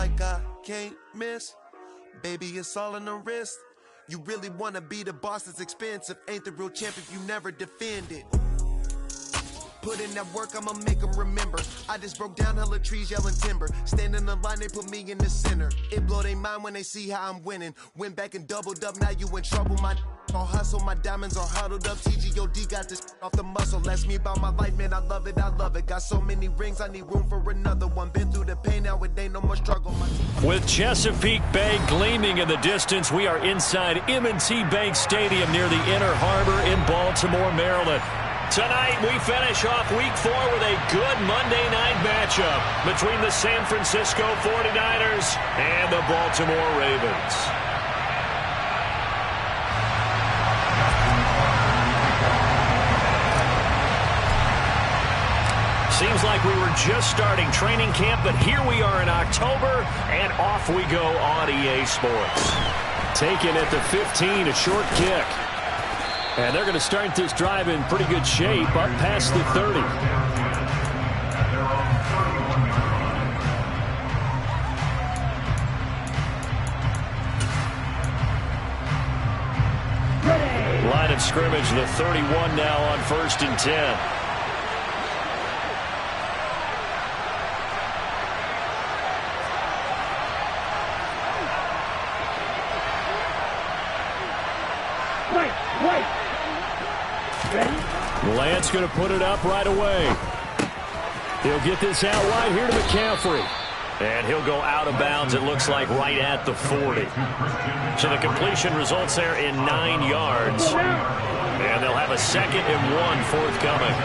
like I can't miss. Baby, it's all in the wrist. You really wanna be the boss, it's expensive. Ain't the real champ if you never defend it. Put in that work, I'ma make them remember. I just broke down hella trees, yelling timber. Stand in the line, they put me in the center. It blow their mind when they see how I'm winning. Went back and doubled up, now you in trouble. My all hustle, my diamonds are huddled up. TGOD got this off the muscle. Ask me about my life, man, I love it, I love it. Got so many rings, I need room for another one. Been through the pain, now it ain't no more struggle. With Chesapeake Bay gleaming in the distance, we are inside M&T Bank Stadium near the Inner Harbor in Baltimore, Maryland. Tonight, we finish off Week 4 with a good Monday night matchup between the San Francisco 49ers and the Baltimore Ravens. Seems like we were just starting training camp, but here we are in October, and off we go on EA Sports. Taken at the 15, a short kick. And they're going to start this drive in pretty good shape, up past the 30. Line of scrimmage, the 31 now on 1st and 10. Lance going to put it up right away. He'll get this out wide here to McCaffrey. And he'll go out of bounds, it looks like, right at the 40. So the completion results there in 9 yards. And they'll have a 2nd and 1 forthcoming.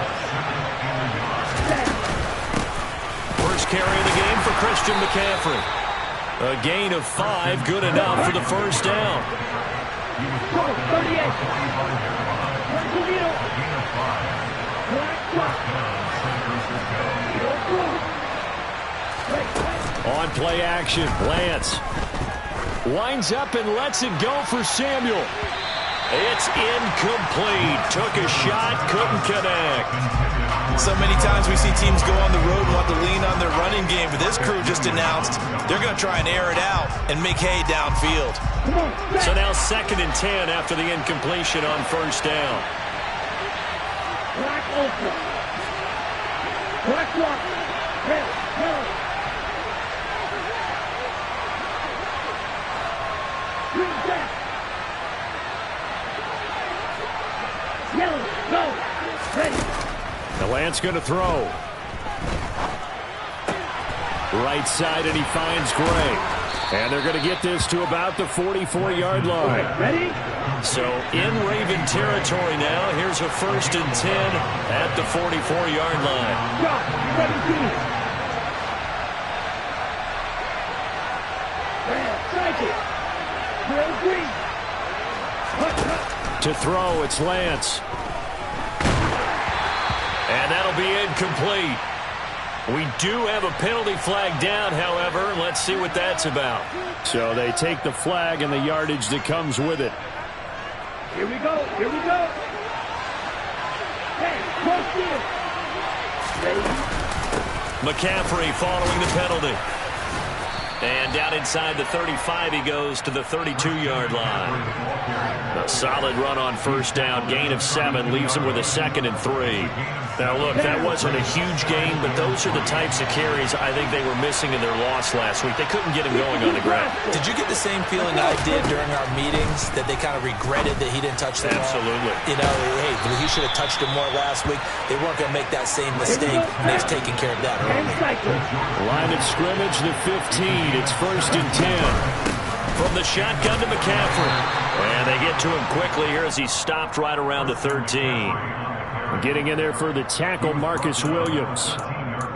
First carry of the game for Christian McCaffrey. A gain of 5, good enough for the first down. 38. On play action, Lance winds up and lets it go for Samuel. It's incomplete. Took a shot, couldn't connect. So many times we see teams go on the road and want to lean on their running game, but this crew just announced they're going to try and air it out and make hay downfield. So now 2nd and 10 after the incompletion on first down. The Lance going to throw. Right side, and he finds Gray. And they're going to get this to about the 44-yard line. Ready? So in Raven territory now. Here's a 1st and 10 at the 44-yard line. To throw, it's Lance. And that'll be incomplete. We do have a penalty flag down, however. Let's see what that's about. So they take the flag and the yardage that comes with it. Here we go. Here we go. Hey, close here. McCaffrey following the penalty. And down inside the 35, he goes to the 32-yard line. A solid run on first down. Gain of 7 leaves him with a 2nd and 3. Now, look, that wasn't a huge gain, but those are the types of carries I think they were missing in their loss last week. They couldn't get him going on the ground. Did you get the same feeling I did during our meetings, that they kind of regretted that he didn't touch the ball? Absolutely. You know, hey, he should have touched him more last week. They weren't going to make that same mistake, and they've taken care of that early. Line of scrimmage, the 15. It's 1st and 10. From the shotgun to McCaffrey. And they get to him quickly here as he stopped right around the 13. Getting in there for the tackle, Marcus Williams.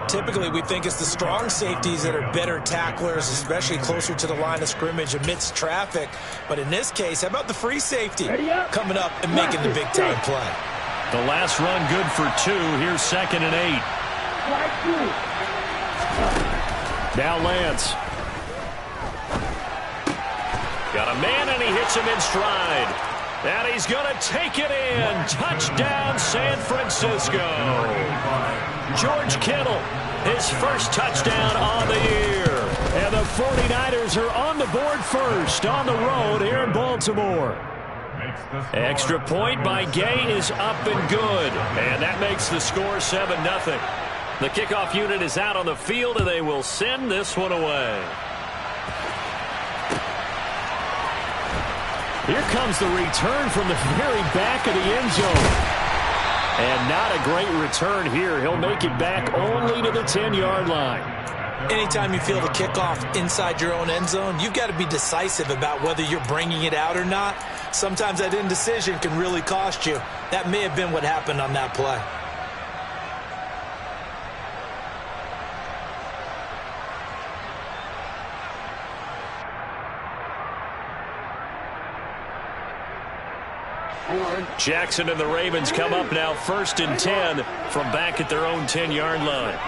Typically, we think it's the strong safeties that are better tacklers, especially closer to the line of scrimmage amidst traffic. But in this case, how about the free safety coming up and making the big-time play? The last run good for 2. Here's 2nd and 8. Now Lance. Got a man, and he hits him in stride. And he's going to take it in. Touchdown, San Francisco. George Kittle, his first touchdown on the year. And the 49ers are on the board first on the road here in Baltimore. Extra point by Gay is up and good. And that makes the score 7-0. The kickoff unit is out on the field, and they will send this one away. Here comes the return from the very back of the end zone. And not a great return here. He'll make it back only to the 10-yard line. Anytime you feel the kickoff inside your own end zone, you've got to be decisive about whether you're bringing it out or not. Sometimes that indecision can really cost you. That may have been what happened on that play. Jackson and the Ravens come up now 1st and 10 from back at their own 10-yard line.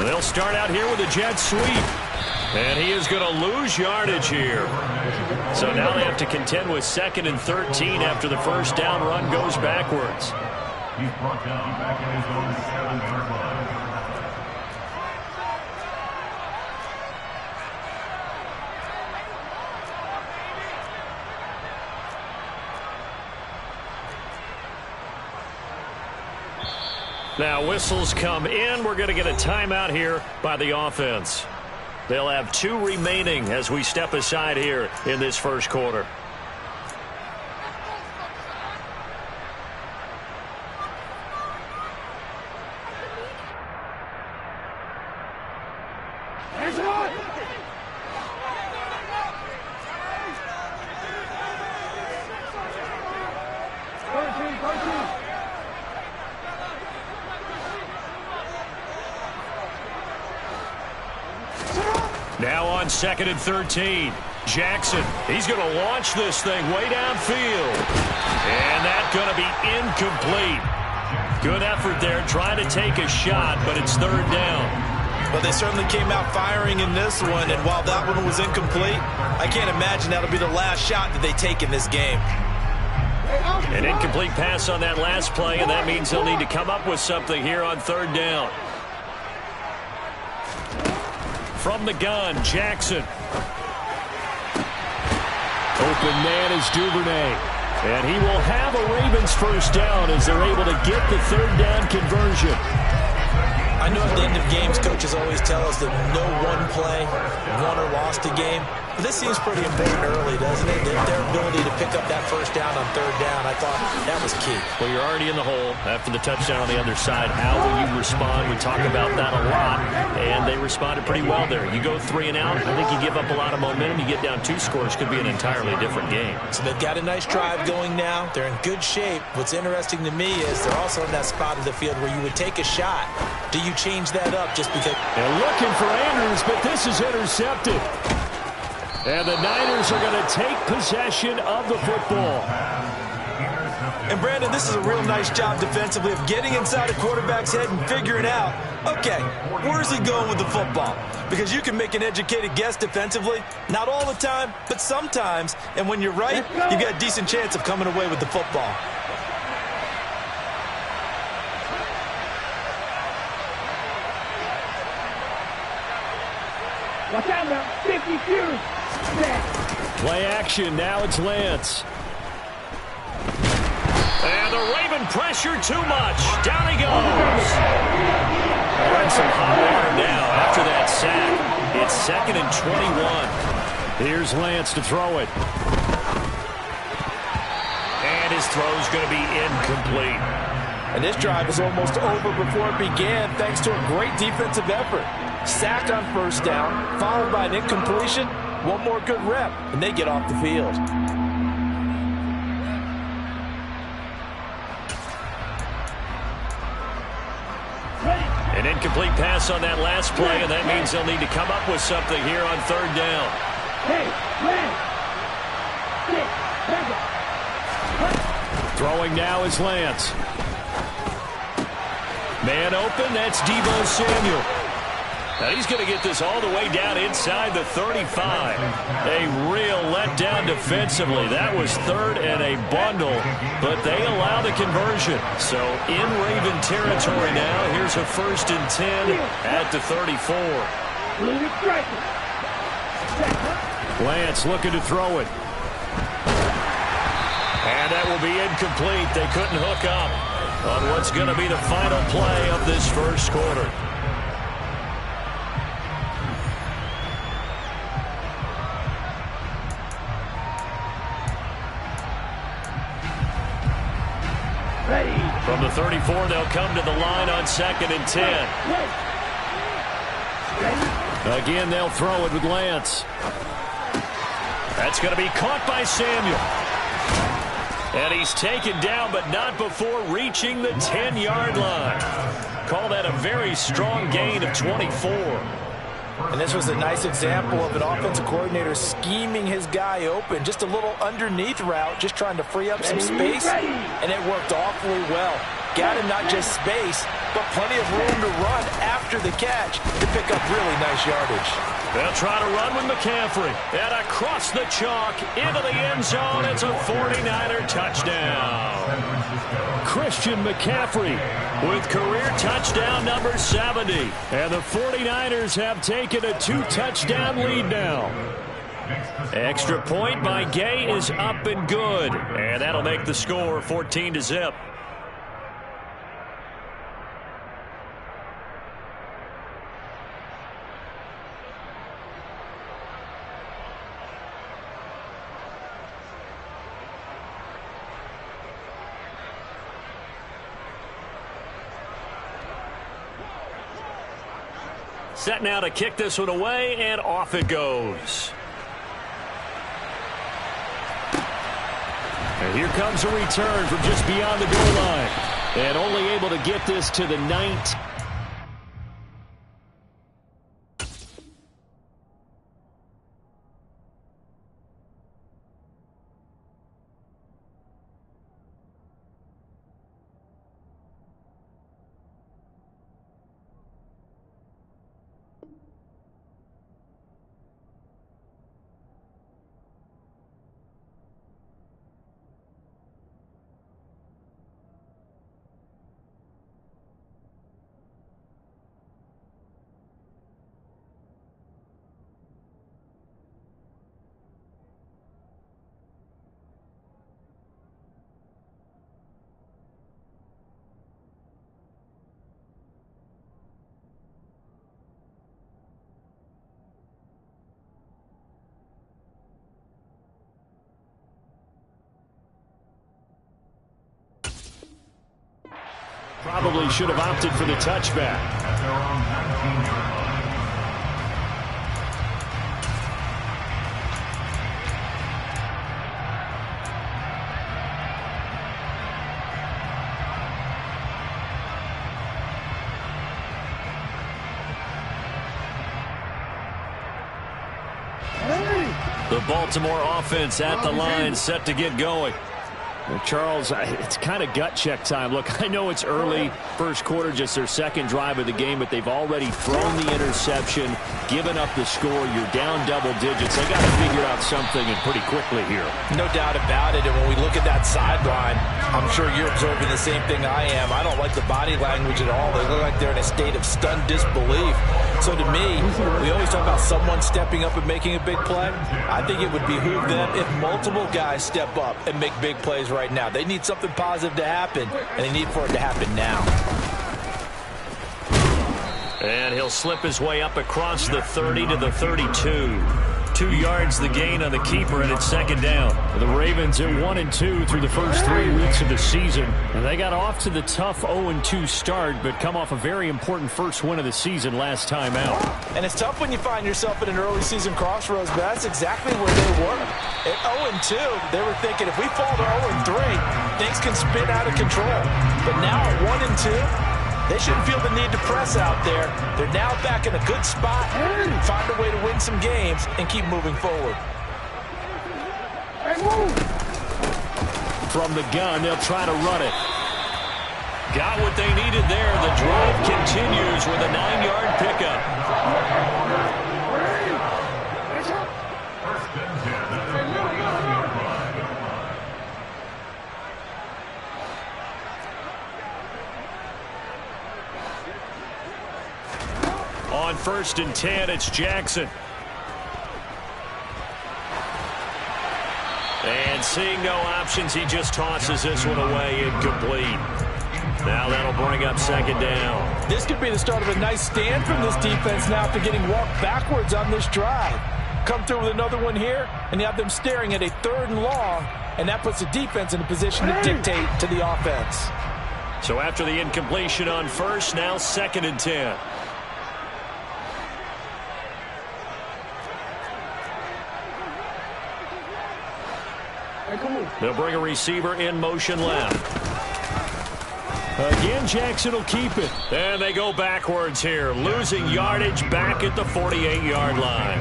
They'll start out here with a jet sweep. And he is going to lose yardage here. So now they have to contend with 2nd and 13 after the first down run goes backwards. He's brought down back in his own 7-yard line. Now whistles come in. We're going to get a timeout here by the offense. They'll have 2 remaining as we step aside here in this first quarter. Now on 2nd and 13. Jackson, he's going to launch this thing way downfield. And that's going to be incomplete. Good effort there trying to take a shot, but it's 3rd down. Well, they certainly came out firing in this one, and while that one was incomplete, I can't imagine that'll be the last shot that they take in this game. An incomplete pass on that last play, and that means they'll need to come up with something here on 3rd down. From the gun, Jackson. Open man is Duvernay. And he will have a Ravens first down as they're able to get the 3rd down conversion. I know at the end of games, coaches always tell us that no one play won or lost a game. But this seems pretty important early, doesn't it? Their ability to pick up that first down on 3rd down, I thought that was key. Well, you're already in the hole after the touchdown on the other side. How will you respond? We talk about that a lot, and they responded pretty well there. You go 3 and out, I think you give up a lot of momentum. You get down 2 scores, could be an entirely different game. So they've got a nice drive going now. They're in good shape. What's interesting to me is they're also in that spot of the field where you would take a shot. Do you change that up just because? They're looking for Andrews, but this is intercepted. And the Niners are going to take possession of the football. And, Brandon, this is a real nice job defensively of getting inside a quarterback's head and figuring out, okay, where's he going with the football? Because you can make an educated guess defensively, not all the time, but sometimes. And when you're right, you've got a decent chance of coming away with the football. Watch out now. 52. Play action. Now it's Lance. And the Raven pressure too much. Down he goes. We're in some hot water now after that sack. It's 2nd and 21. Here's Lance to throw it. And his throw's going to be incomplete. And this drive is almost over before it began thanks to a great defensive effort. Sacked on 1st down, followed by an incompletion. One more good rep, and they get off the field. An incomplete pass on that last play, and that means they'll need to come up with something here on 3rd down. Throwing now is Lance. Man open, that's Deebo Samuel. And he's going to get this all the way down inside the 35. A real letdown defensively. That was third and a bundle, but they allow the conversion. So in Raven territory now, here's a 1st and 10 at the 34. Lance looking to throw it. And that will be incomplete. They couldn't hook up on what's going to be the final play of this first quarter. From the 34, they'll come to the line on 2nd and 10. Again, they'll throw it with Lance. That's going to be caught by Samuel. And he's taken down, but not before reaching the 10-yard line. Call that a very strong gain of 24. And this was a nice example of an offensive coordinator scheming his guy open. Just a little underneath route, just trying to free up some space, and it worked awfully well. Got him not just space, but plenty of room to run after the catch to pick up really nice yardage. They'll try to run with McCaffrey. And across the chalk, into the end zone. It's a 49er touchdown. Christian McCaffrey with career touchdown number 70. And the 49ers have taken a 2-touchdown lead now. Extra point by Gay is up and good. And that'll make the score 14-0. Set now to kick this one away, and off it goes. And here comes a return from just beyond the goal line. And only able to get this to the 19. Probably should have opted for the touchback. The Baltimore offense at the line, set to get going. Well, Charles, it's kind of gut check time. Look, I know it's early, first quarter, just their second drive of the game, but they've already thrown the interception, given up the score. You're down double digits. They got to figure out something, and pretty quickly here. No doubt about it, and when we look at that sideline, I'm sure you're observing the same thing I am. I don't like the body language at all. They look like they're in a state of stunned disbelief. So to me, we always talk about someone stepping up and making a big play. I think it would behoove them if multiple guys step up and make big plays right now. They need something positive to happen, and they need for it to happen now. And he'll slip his way up across the 30 to the 32. 2 yards the gain on the keeper, and it's second down. The Ravens at 1-2 through the first 3 weeks of the season. And they got off to the tough 0-2 start, but come off a very important first win of the season last time out. And it's tough when you find yourself at an early season crossroads, but that's exactly where they were. At 0-2, they were thinking if we fall to 0-3, things can spin out of control. But now at 1-2, they shouldn't feel the need to press out there. They're now back in a good spot, find a way to win some games, and keep moving forward. From the gun, they'll try to run it. Got what they needed there. The drive continues with a 9-yard pickup. On 1st and 10, it's Jackson. And seeing no options, he just tosses this one away, incomplete. Now that'll bring up 2nd down. This could be the start of a nice stand from this defense now after getting walked backwards on this drive. Come through with another one here, and you have them staring at a 3rd and long, and that puts the defense in a position to dictate to the offense. So after the incompletion on 1st, now 2nd and 10. They'll bring a receiver in motion left. Again, Jackson will keep it. And they go backwards here, losing yardage back at the 48-yard line.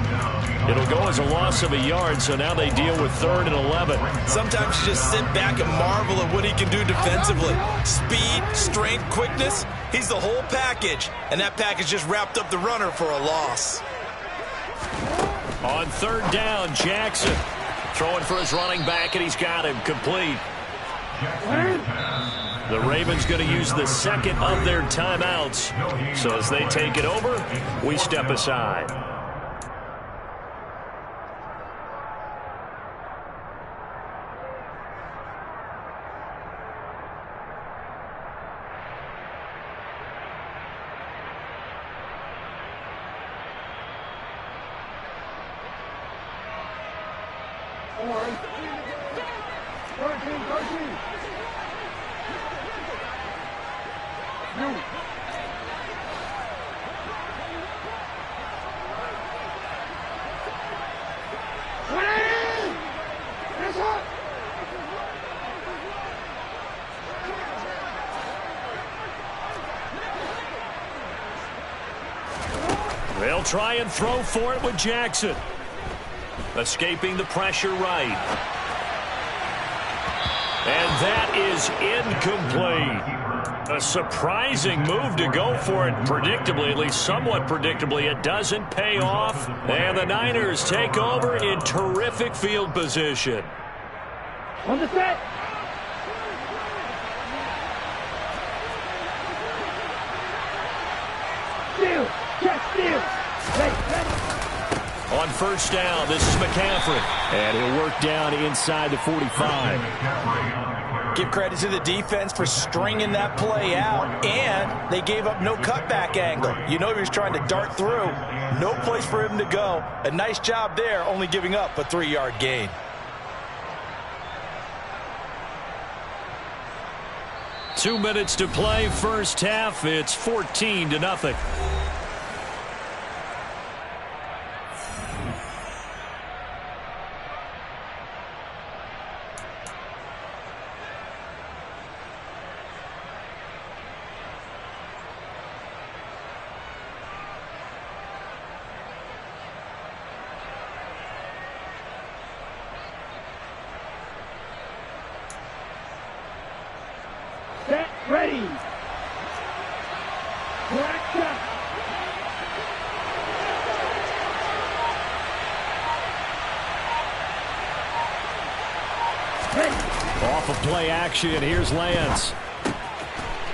It'll go as a loss of a yard, so now they deal with 3rd and 11. Sometimes you just sit back and marvel at what he can do defensively. Speed, strength, quickness, he's the whole package. And that package just wrapped up the runner for a loss. On 3rd down, Jackson throwing for his running back, and he's got him complete. The Ravens going to use the 2nd of their timeouts. So as they take it over, we step aside. They'll try and throw for it with Jackson. Escaping the pressure right. And that is incomplete. A surprising move to go for it predictably, at least somewhat predictably. It doesn't pay off. And the Niners take over in terrific field position. On the set. Steal. Check, steal. On 1st down, this is McCaffrey. And he'll work down inside the 45. Give credit to the defense for stringing that play out, and they gave up no cutback angle. You know he was trying to dart through. No place for him to go. A nice job there, only giving up a 3-yard gain. Two minutes to play, 1st half. It's 14-0. Set, ready. Black shot. Off of play action, here's Lance.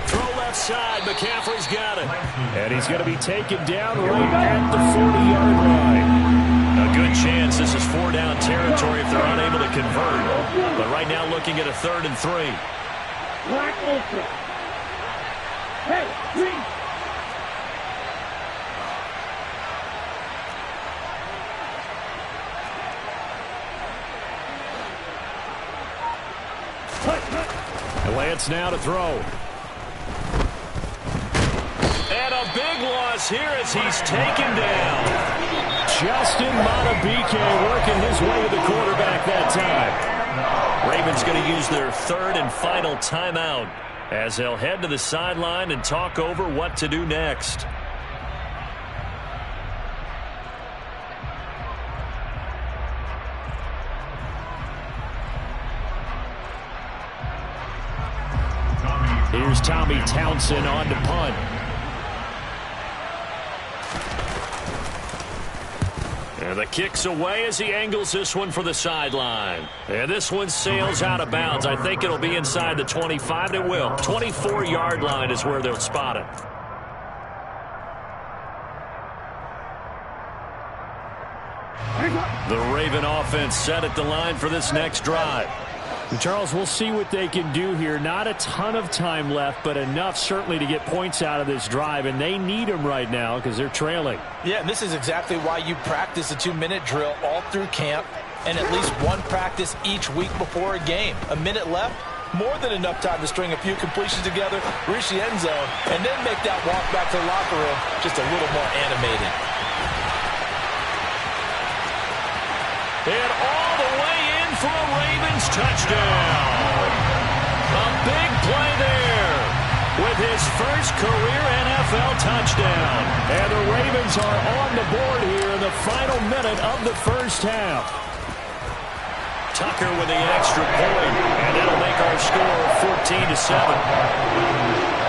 Throw left side, McCaffrey's got it. And he's going to be taken down right at the 40-yard line. A good chance this is 4-down territory if they're unable to convert. But right now looking at a 3rd and 3. Black ultra. Hey, green. Lance now to throw. And a big loss here as he's taken down. Justin Madubuike working his way to the quarterback that time. Ravens going to use their 3rd and final timeout as they'll head to the sideline and talk over what to do next. Here's Tommy Townsend on to punt. And the kick's away as he angles this one for the sideline. And this one sails out of bounds. I think it'll be inside the 25, and it will. 24-yard line is where they'll spot it. The Raven offense set at the line for this next drive. And Charles, we'll see what they can do here. Not a ton of time left, but enough certainly to get points out of this drive, and they need them right now because they're trailing. Yeah, and this is exactly why you practice a 2-minute drill all through camp and at least one practice each week before a game. A minute left, more than enough time to string a few completions together, reach the end zone, and then make that walk back to the locker room just a little more animated. And all the way in for a Ravens touchdown. A big play there with his first career NFL touchdown. And the Ravens are on the board here in the final minute of the first half. Tucker with the extra point, and that'll make our score 14-7.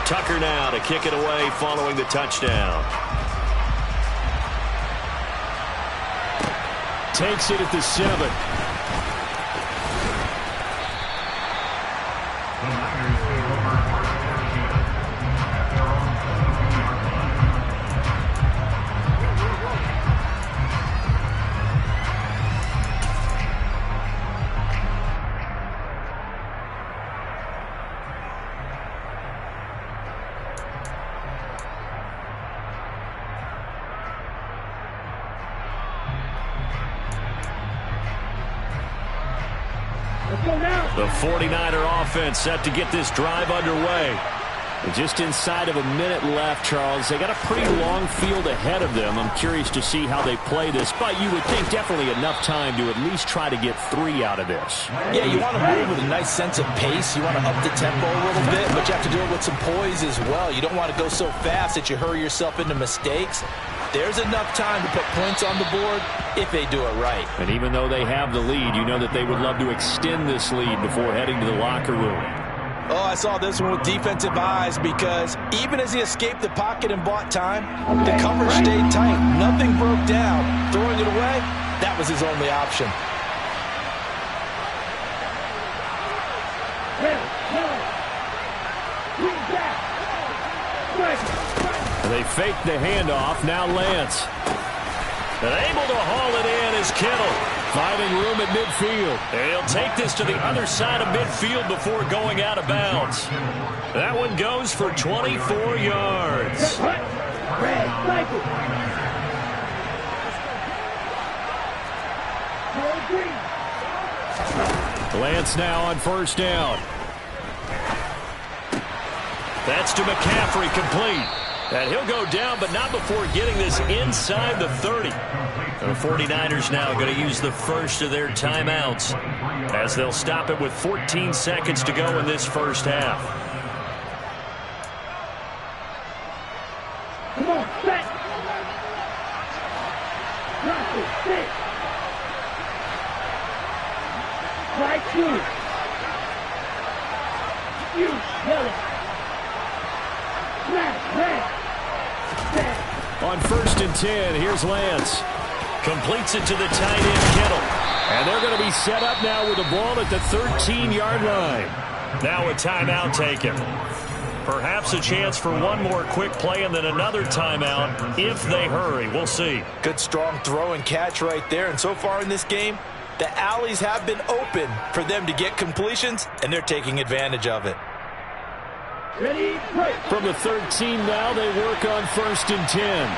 Tucker now to kick it away following the touchdown. Takes it at the 7. The 49er offense set to get this drive underway. Just inside of a minute left, Charles. They got a pretty long field ahead of them. I'm curious to see how they play this, but you would think definitely enough time to at least try to get 3 out of this. Yeah, you want to move with a nice sense of pace. You want to up the tempo a little bit, but you have to do it with some poise as well. You don't want to go so fast that you hurry yourself into mistakes. There's enough time to put points on the board if they do it right. And even though they have the lead, you know that they would love to extend this lead before heading to the locker room. Oh, I saw this one with defensive eyes because even as he escaped the pocket and bought time, the coverage stayed tight. Nothing broke down. Throwing it away, that was his only option. They fake the handoff. Now Lance. And able to haul it in is Kittle. Finding room at midfield. And he'll take this to the other side of midfield before going out of bounds. That one goes for 24 yards. Lance now on first down. That's to McCaffrey, complete. And he'll go down, but not before getting this inside the 30. The 49ers now going to use the first of their timeouts as they'll stop it with 14 seconds to go in this first half. Come on, set. Drop it, sit. Right through. You yell it. Smash, red. On first and 10, here's Lance. Completes it to the tight end, Kittle. And they're going to be set up now with the ball at the 13-yard line. Now a timeout taken. Perhaps a chance for one more quick play and then another timeout if they hurry. We'll see. Good strong throw and catch right there. And so far in this game, the alleys have been open for them to get completions, and they're taking advantage of it. Ready, break. From the 13 now, they work on first and 10.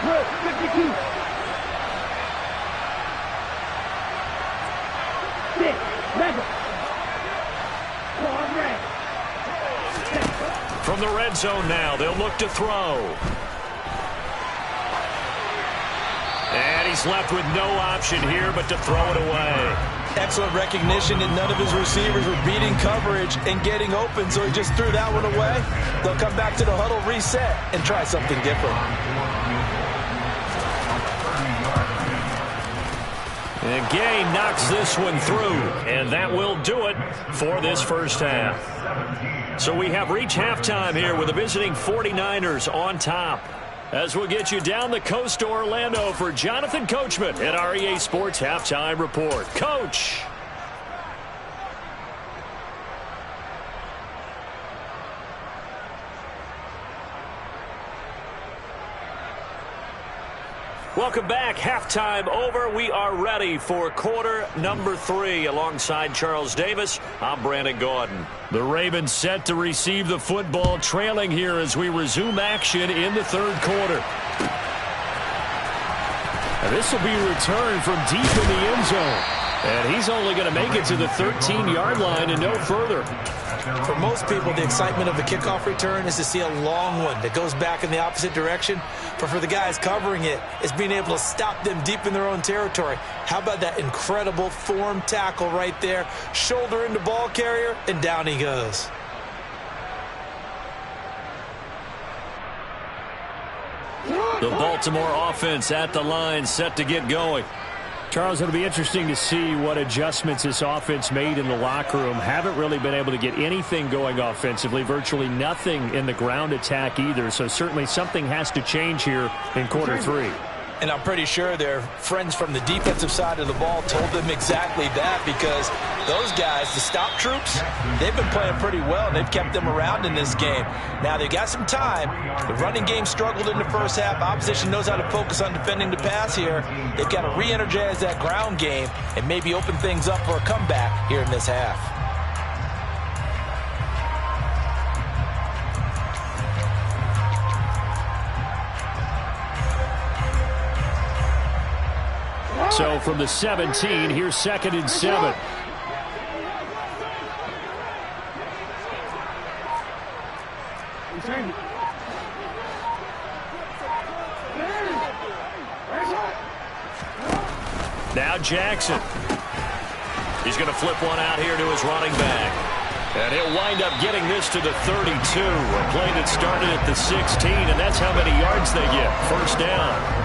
Roll, 52. 6, level. Ball red. From the red zone now, they'll look to throw. And he's left with no option here but to throw it away. Excellent recognition that none of his receivers were beating coverage and getting open, so he just threw that one away. They'll come back to the huddle, reset, and try something different. And Gay knocks this one through, and that will do it for this first half. So we have reached halftime here with the visiting 49ers on top. As we'll get you down the coast to Orlando for Jonathan Coachman at our EA Sports Halftime Report. Coach. Welcome back. Halftime over. We are ready for quarter number 3. Alongside Charles Davis, I'm Brandon Gaudin. The Ravens set to receive the football, trailing here as we resume action in the third quarter. And this will be returned from deep in the end zone. And he's only going to make it to the 13-yard line and no further. For most people, the excitement of the kickoff return is to see a long one that goes back in the opposite direction. But for the guys covering it, it's being able to stop them deep in their own territory. How about that incredible form tackle right there? Shoulder into ball carrier, and down he goes. The Baltimore offense at the line, set to get going. Charles, it'll be interesting to see what adjustments this offense made in the locker room. Haven't really been able to get anything going offensively, virtually nothing in the ground attack either. So certainly something has to change here in quarter 3. And I'm pretty sure their friends from the defensive side of the ball told them exactly that, because those guys, the stop troops, they've been playing pretty well, and they've kept them around in this game. Now, they've got some time. The running game struggled in the first half. Opposition knows how to focus on defending the pass here. They've got to re-energize that ground game and maybe open things up for a comeback here in this half. So from the 17, here's 2nd and 7. Now Jackson. He's going to flip one out here to his running back. And he'll wind up getting this to the 32. A play that started at the 16, and that's how many yards they get. First down.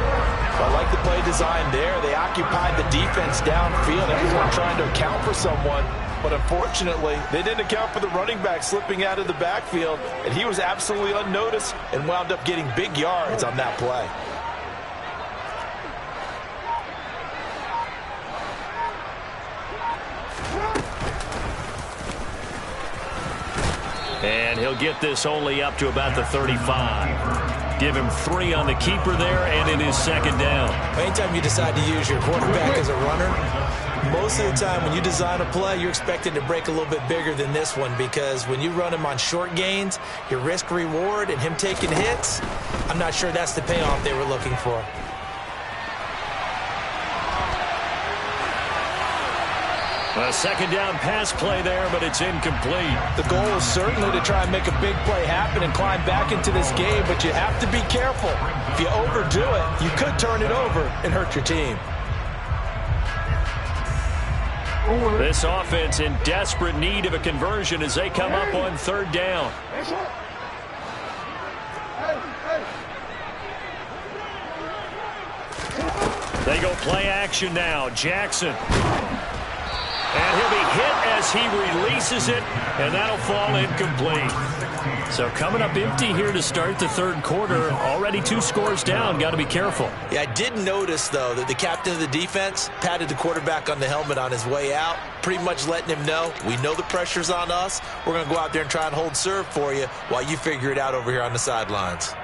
I like the play design there. They occupied the defense downfield. Everyone trying to account for someone. But unfortunately, they didn't account for the running back slipping out of the backfield. And he was absolutely unnoticed and wound up getting big yards on that play. And he'll get this only up to about the 35. Give him 3 on the keeper there, and it is 2nd down. Anytime you decide to use your quarterback as a runner, most of the time when you design a play, you're expected to break a little bit bigger than this one, because when you run him on short gains, your risk-reward and him taking hits, I'm not sure that's the payoff they were looking for. A 2nd down pass play there, but it's incomplete. The goal is certainly to try and make a big play happen and climb back into this game, but you have to be careful. If you overdo it, you could turn it over and hurt your team. This offense in desperate need of a conversion as they come up on 3rd down. They go play action now. Jackson. And he'll be hit as he releases it, and that'll fall incomplete. So coming up empty here to start the third quarter. Already 2 scores down. Got to be careful. Yeah, I did notice, though, that the captain of the defense patted the quarterback on the helmet on his way out, pretty much letting him know, we know the pressure's on us. We're going to go out there and try and hold serve for you while you figure it out over here on the sidelines.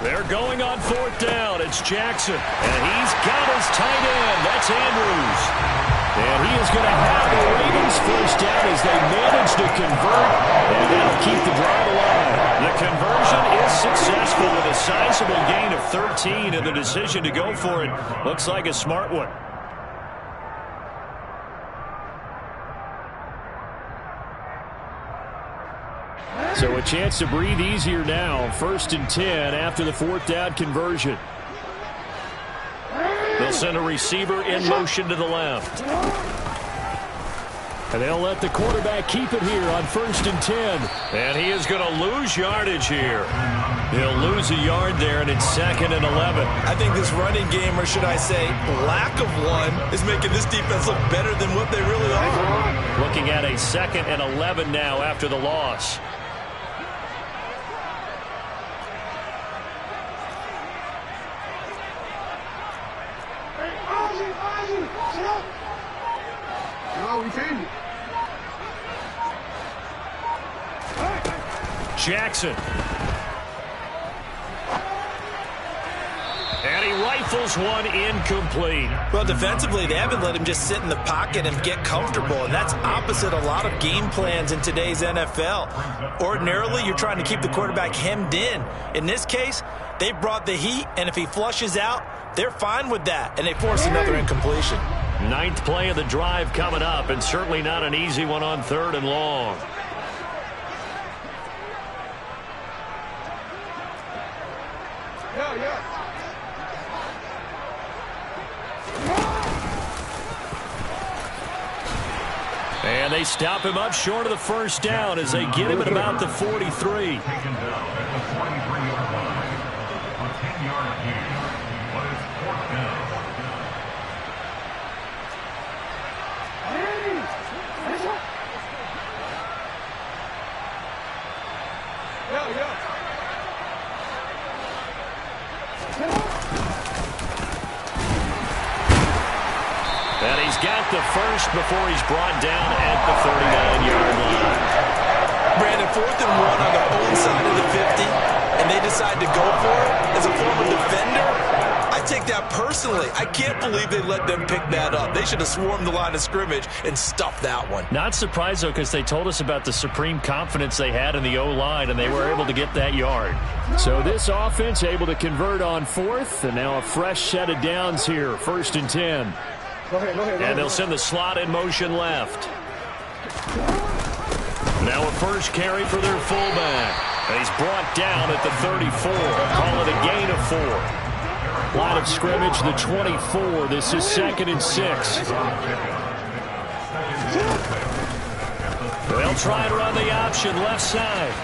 They're going on 4th down. It's Jackson. And he's got his tight end. That's Andrews. And he is going to have the Ravens first down as they manage to convert. And that'll keep the drive alive. The conversion is successful with a sizable gain of 13. And the decision to go for it looks like a smart one. So a chance to breathe easier now. 1st and 10 after the 4th down conversion. They'll send a receiver in motion to the left. And they'll let the quarterback keep it here on 1st and 10. And he is going to lose yardage here. He'll lose a yard there, and it's 2nd and 11. I think this running game, or should I say lack of one, is making this defense look better than what they really are. Looking at a 2nd and 11 now after the loss. Jackson. And he rifles one incomplete. Well, defensively, they haven't let him just sit in the pocket and get comfortable, and that's opposite a lot of game plans in today's NFL. Ordinarily, you're trying to keep the quarterback hemmed in. In this case, they brought the heat, and if he flushes out, they're fine with that, and they force another incompletion. 9th play of the drive coming up, and certainly not an easy one on 3rd and long. And they stop him up short of the 1st down as they get him at about the 43. Taken down at the 43-yard line. A 10-yard gain, but it's 4th down. And he's got the first before he's brought down at the 39-yard line. Brandon, 4th and 1 on their own side of the 50, and they decide to go for it as a former defender. I take that personally. I can't believe they let them pick that up. They should have swarmed the line of scrimmage and stuffed that one. Not surprised, though, because they told us about the supreme confidence they had in the O-line, and they were able to get that yard. So this offense able to convert on 4th, and now a fresh set of downs here. 1st and 10. And they'll send the slot in motion left. Now a first carry for their fullback. And he's brought down at the 34. Call it a gain of 4. Line of scrimmage, the 24. This is 2nd and 6. They'll try and run the option left side.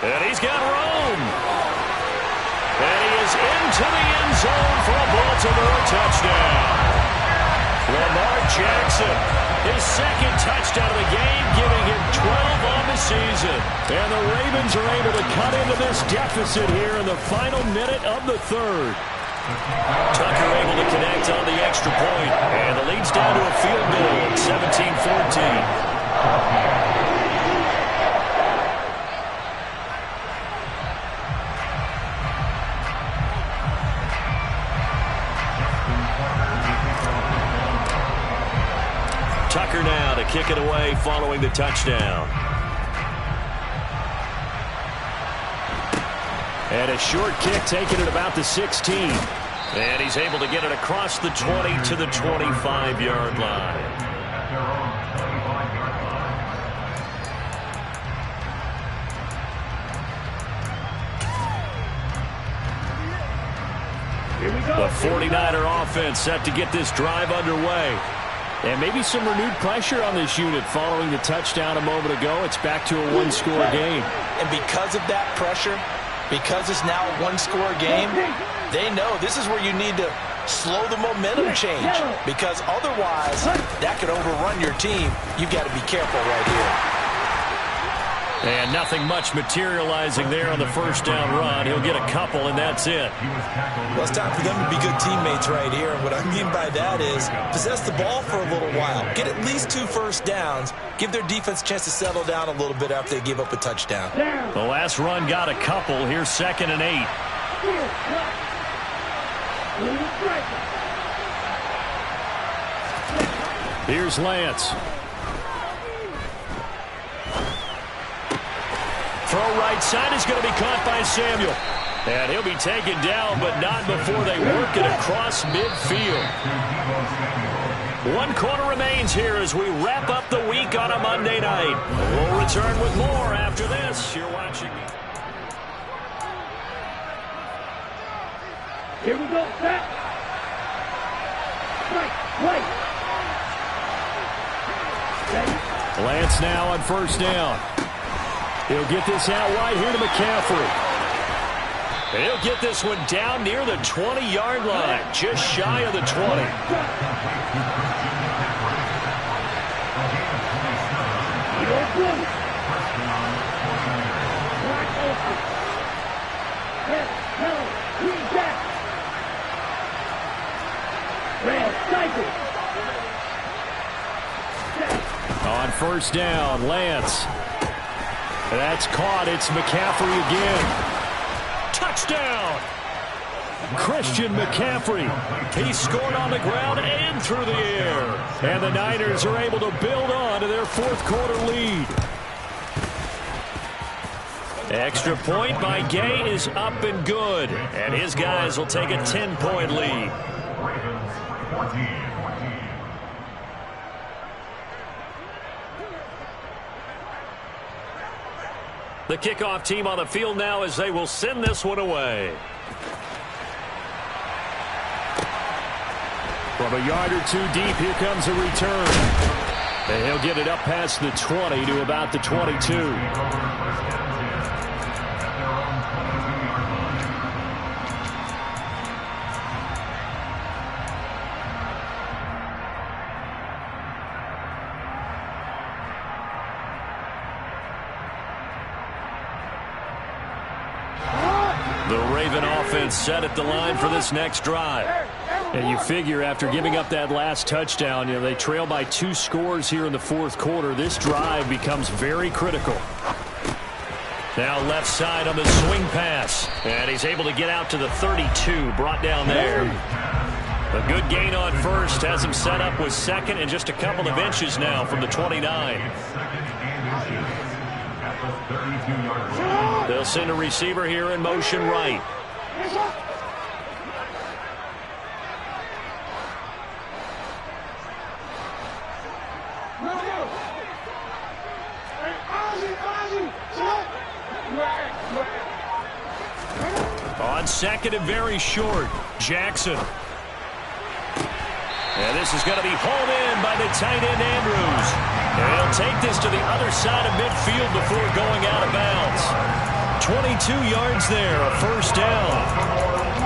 And he's got room. And he is into the end zone for a Baltimore touchdown. Lamar Jackson, his 2nd touchdown of the game, giving him 12 on the season. And the Ravens are able to cut into this deficit here in the final minute of the 3rd. Tucker able to connect on the extra point. And the lead's down to a field goal, 17-14. Tucker now to kick it away following the touchdown. And a short kick taken at about the 16. And he's able to get it across the 20 to the 25-yard line. The 49er offense set to get this drive underway. And maybe some renewed pressure on this unit following the touchdown a moment ago. It's back to a one-score game. And because of that pressure, because it's now a one-score game, they know this is where you need to slow the momentum change. Because otherwise, that could overrun your team. You've got to be careful right here. And nothing much materializing there on the first down run. He'll get a couple, and that's it. Well, it's time for them to be good teammates right here. And what I mean by that is possess the ball for a little while. Get at least 2 first downs. Give their defense a chance to settle down a little bit after they give up a touchdown. The last run got a couple. Here's 2nd and 8. Here's Lance. Throw right side is going to be caught by Samuel. And he'll be taken down, but not before they work it across midfield. 1 quarter remains here as we wrap up the week on a Monday night. We'll return with more after this. You're watching. Here we go, set. Strike, play. Lance now on first down. He'll get this out wide here to McCaffrey. He'll get this one down near the 20-yard line, just shy of the 20. On first down, Lance. That's caught. It's McCaffrey again. Touchdown! Christian McCaffrey. He scored on the ground and through the air. And the Niners are able to build on to their fourth quarter lead. Extra point by Gay is up and good. And his guys will take a 10-point lead. Ravens 14. The kickoff team on the field now as they will send this one away. From a yard or two deep, here comes a return. And he'll get it up past the 20 to about the 22. The Raven offense set at the line for this next drive. And you figure after giving up that last touchdown, they trail by 2 scores here in the fourth quarter. This drive becomes very critical. Now left side on the swing pass. And he's able to get out to the 32, brought down there. A good gain on first has him set up with second and just a couple of inches now from the 29. They'll send a receiver here in motion right. On second and very short, Jackson. And this is going to be hauled in by the tight end, Andrews. And he'll take this to the other side of midfield before going out of bounds. 22 yards there, a first down.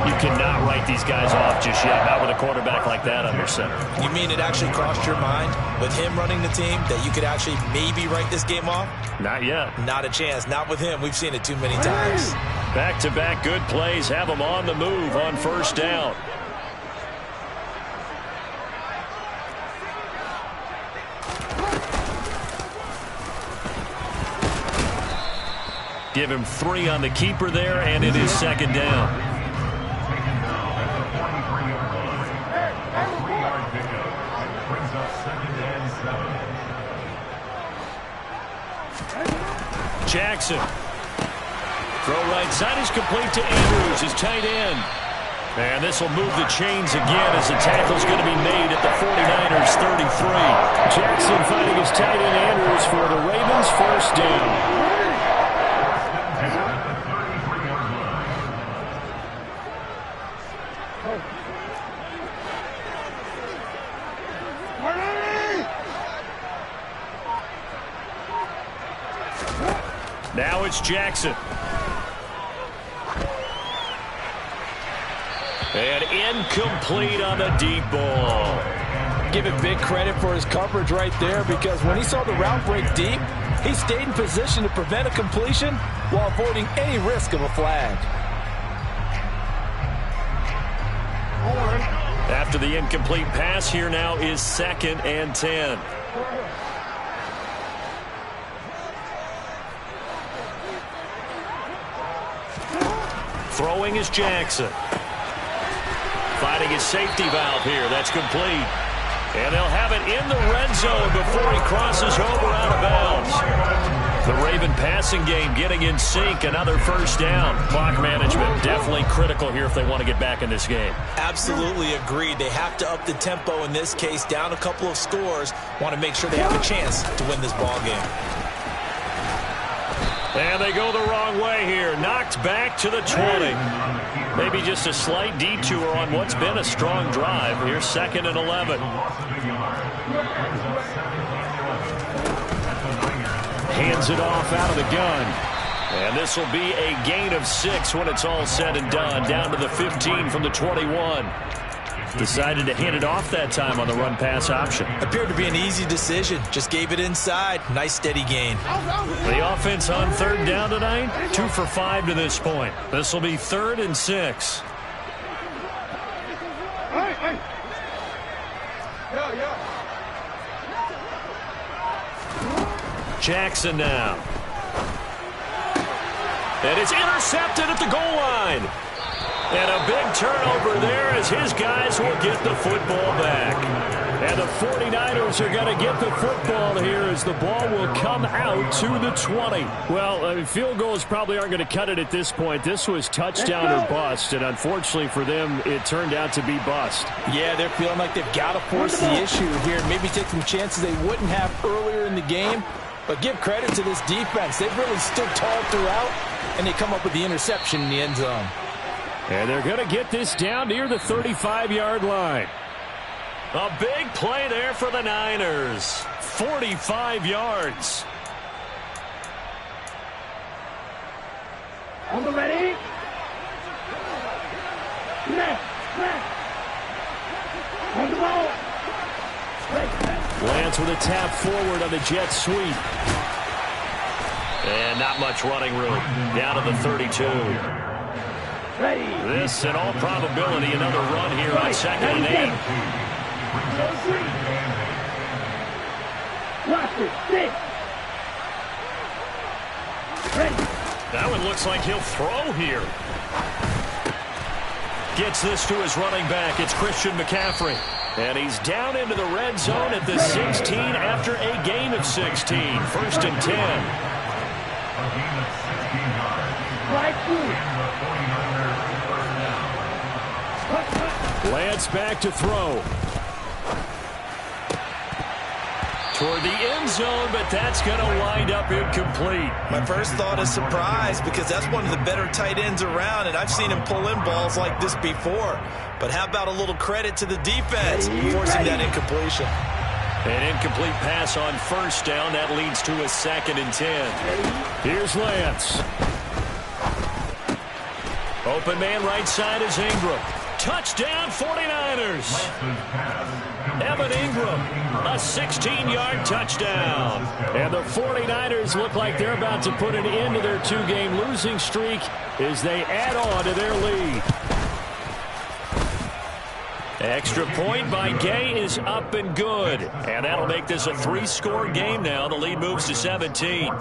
You cannot write these guys off just yet, not with a quarterback like that under center. You mean it actually crossed your mind with him running the team that you could actually maybe write this game off? Not yet. Not a chance. Not with him. We've seen it too many times. Back-to-back good plays have them on the move on first down. Give him 3 on the keeper there, and it is second down. Jackson. Throw right side is complete to Andrews, his tight end. And this will move the chains again as the tackle's going to be made at the 49ers 33. Jackson finding his tight end Andrews for the Ravens first down. Now it's Jackson. And incomplete on the deep ball. Give it big credit for his coverage right there, because when he saw the route break deep, he stayed in position to prevent a completion while avoiding any risk of a flag. After the incomplete pass, here now is 2nd and 10. Throwing is Jackson. Finding his safety valve here. That's complete. And they'll have it in the red zone before he crosses over out of bounds. The Raven passing game getting in sync. Another first down. Clock management definitely critical here if they want to get back in this game. Absolutely agreed. They have to up the tempo in this case. Down a couple of scores. Want to make sure they have a chance to win this ball game. And they go the wrong way here. Knocked back to the 20. Maybe just a slight detour on what's been a strong drive. Here's 2nd and 11. Hands it off out of the gun. And this will be a gain of 6 when it's all said and done. Down to the 15 from the 21. Decided to hand it off that time on the run-pass option. Appeared to be an easy decision. Just gave it inside. Nice steady gain. The offense on 3rd down tonight, 2 for 5 to this point. This will be 3rd and 6. Jackson now. And it's intercepted at the goal line. And a big turnover there as his guys will get the football back. And the 49ers are going to get the football here as the ball will come out to the 20. Well, field goals probably aren't going to cut it at this point. This was touchdown or bust, and unfortunately for them, it turned out to be bust. Yeah, they're feeling like they've got to force the issue here and maybe take some chances they wouldn't have earlier in the game. But give credit to this defense. They've really stood tall throughout, and they come up with the interception in the end zone. And they're going to get this down near the 35-yard line. A big play there for the Niners. 45 yards. On the ready. Left. On the ball. Lance with a tap forward on the jet sweep. And not much running room. Down to the 32. Ready. This, in all probability, another run here on 2nd and 8. Watch it. 6. Ready. That one looks like he'll throw here. Gets this to his running back. It's Christian McCaffrey. And he's down into the red zone at the 16 after a gain of 16. 1st and 10. Lance back to throw. Toward the end zone, but that's going to wind up incomplete. My first thought is surprise because that's one of the better tight ends around, and I've seen him pull in balls like this before. But how about a little credit to the defense forcing that incompletion? An incomplete pass on 1st down. That leads to a 2nd and 10. Here's Lance. Open man right side is Ingram. Touchdown 49ers. Evan Ingram, a 16-yard touchdown. And the 49ers look like they're about to put an end to their 2-game losing streak as they add on to their lead. Extra point by Gay is up and good. And that'll make this a 3-score game now. The lead moves to 17.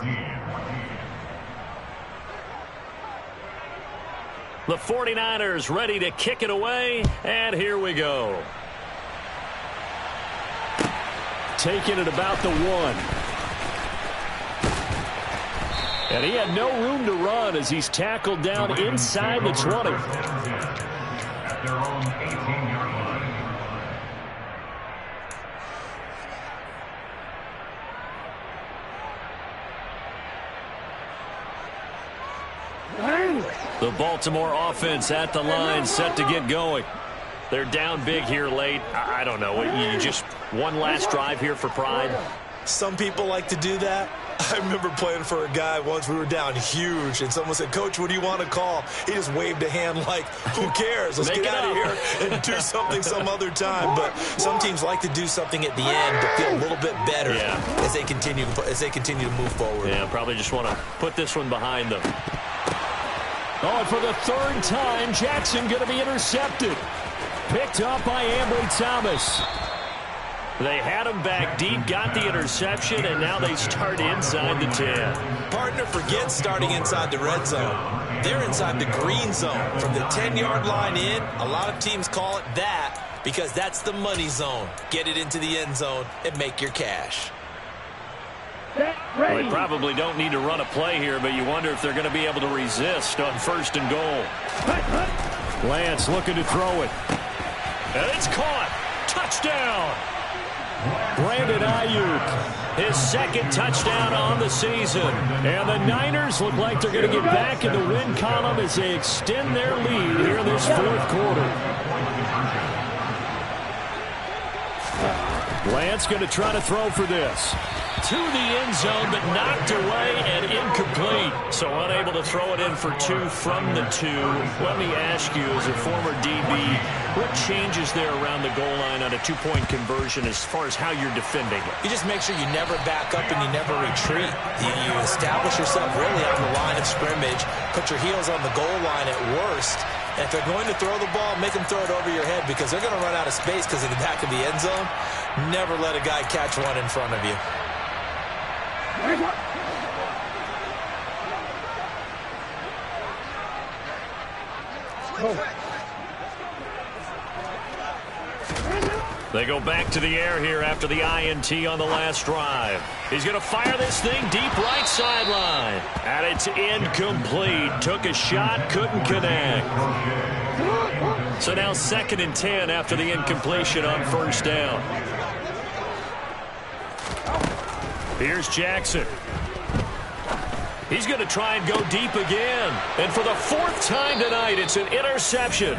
The 49ers ready to kick it away, and here we go. Taking it about the 1. And he had no room to run as he's tackled down inside the 20. At their own 18-yard line. The Baltimore offense at the line, set to get going. They're down big here late. I don't know. You just one last drive here for pride? Some people like to do that. I remember playing for a guy once. We were down huge, and someone said, "Coach, what do you want to call?" He just waved a hand like, who cares? Let's get out of here and do something some other time. But some teams like to do something at the end to feel a little bit better as they continue to move forward. Yeah, probably just want to put this one behind them. Oh, and for the 3rd time, Jackson going to be intercepted. Picked up by Ambry Thomas. They had him back deep, got the interception, and now they start inside the 10. Partner forgets starting inside the red zone. They're inside the green zone. From the 10-yard line in, a lot of teams call it that because that's the money zone. Get it into the end zone and make your cash. Well, they probably don't need to run a play here, but you wonder if they're going to be able to resist on 1st and goal. Lance looking to throw it. And it's caught. Touchdown. Brandon Ayuk. His second touchdown on the season. And the Niners look like they're going to get back in the win column as they extend their lead here in this fourth quarter. Lance going to try to throw for this. To the end zone, but knocked away and incomplete. So unable to throw it in for 2 from the 2. Let me ask you, as a former DB, what changes there around the goal line on a 2-point conversion as far as how you're defending it? You just make sure you never back up and you never retreat. You establish yourself really on the line of scrimmage, put your heels on the goal line at worst. And if they're going to throw the ball, make them throw it over your head because they're going to run out of space because of the back of the end zone. Never let a guy catch one in front of you. They go back to the air here after the INT on the last drive. He's going to fire this thing deep right sideline. And it's incomplete. Took a shot, couldn't connect. So now 2nd and 10 after the incompletion on first down. Here's Jackson. He's going to try and go deep again. And for the 4th time tonight, it's an interception.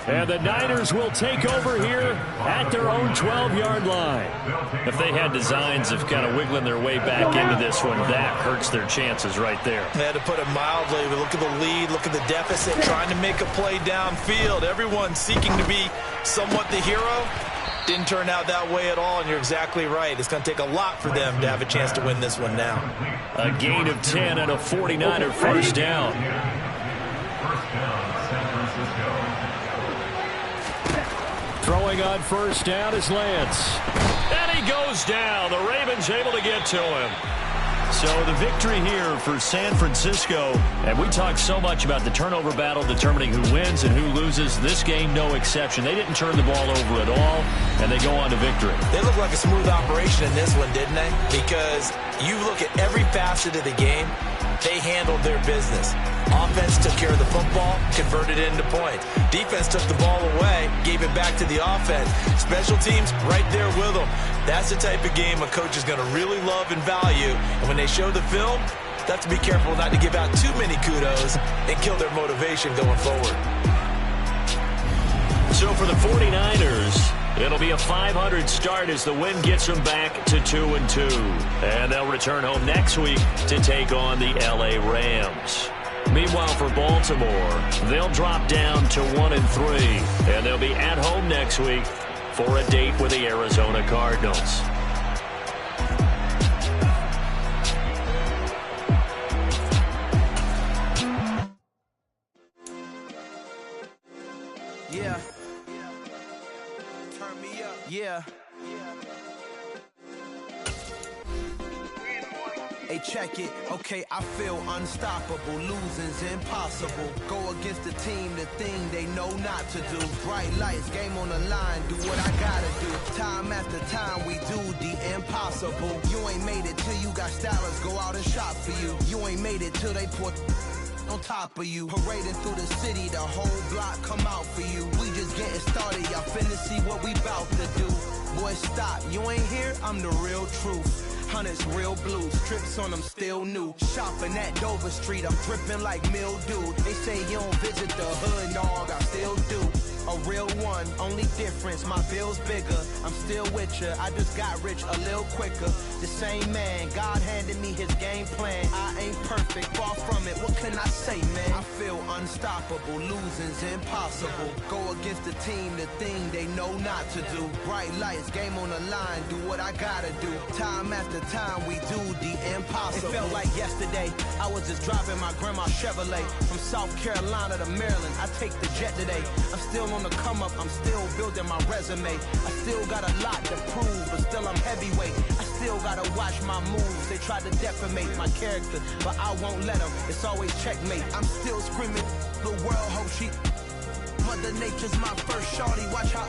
And the Niners will take over here at their own 12-yard line. If they had designs of kind of wiggling their way back into this one, that hurts their chances right there. They had to put it mildly. But look at the lead, look at the deficit, trying to make a play downfield. Everyone seeking to be somewhat the hero. Didn't turn out that way at all, and you're exactly right. It's going to take a lot for them to have a chance to win this one now. A gain of 10 and a 49er first down. Throwing on first down is Lance. And he goes down. The Ravens able to get to him. So the victory here for San Francisco. And we talked so much about the turnover battle determining who wins and who loses. This game, no exception. They didn't turn the ball over at all, and they go on to victory. They look like a smooth operation in this one, didn't they? Because you look at every facet of the game, they handled their business. Offense took care of the football, converted it into points. Defense took the ball away, gave it back to the offense. Special teams right there with them. That's the type of game a coach is going to really love and value. And when they show the film, they have to be careful not to give out too many kudos and kill their motivation going forward. So for the 49ers, it'll be a 500 start as the win gets them back to 2-2. And they'll return home next week to take on the LA Rams. Meanwhile, for Baltimore, they'll drop down to 1-3, and they'll be at home next week for a date with the Arizona Cardinals. Yeah. Turn me up. Yeah. Hey, check it. Okay, I feel unstoppable. Losing's impossible. Go against the team, the thing they know not to do. Bright lights, game on the line. Do what I gotta do. Time after time, we do the impossible. You ain't made it till you got stylers go out and shop for you. You ain't made it till they put on top of you. Parading through the city, the whole block come out for you. We just getting started, y'all finna see what we bout to do. Boy, stop, you ain't here, I'm the real truth. Hunters, real blue, strips on them still new. Shopping at Dover Street, I'm dripping like mildew. They say you don't visit the hood, dog, I still do. A real one, only difference, my bill's bigger. I'm still with ya, I just got rich a little quicker. The same man, God handed me his game plan. I ain't perfect, far from it, what can I say, man? I feel unstoppable, losing's impossible. Go against the team, the thing they know not to do. Bright lights, game on the line, do what I gotta do. Time after time, we do the impossible. It felt like yesterday, I was just driving my grandma's Chevrolet. From South Carolina to Maryland, I take the jet today. I'm still on the come up, I'm still building my resume. I still got a lot to prove, but still I'm heavyweight. I still gotta watch my moves. They try to defamate my character, but I won't let them. It's always checkmate. I'm still screaming, the world hope she. Mother Nature's my first shorty, watch how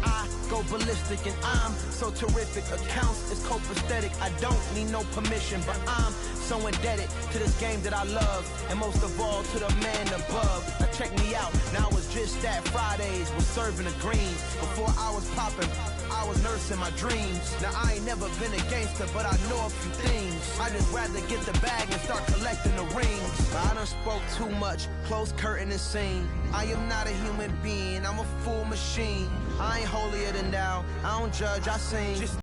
I go ballistic, and I'm so terrific. Accounts is copacetic. I don't need no permission, but I'm so indebted to this game that I love, and most of all to the man above. Now check me out, now it's just that Fridays was serving the greens. Before I was popping, I I was nursing my dreams. Now I ain't never been a gangster, but I know a few things. I just rather get the bag and start collecting the rings. I done spoke too much, close curtain and scene. I am not a human being, I'm a full machine. I ain't holier than thou, I don't judge, I sing.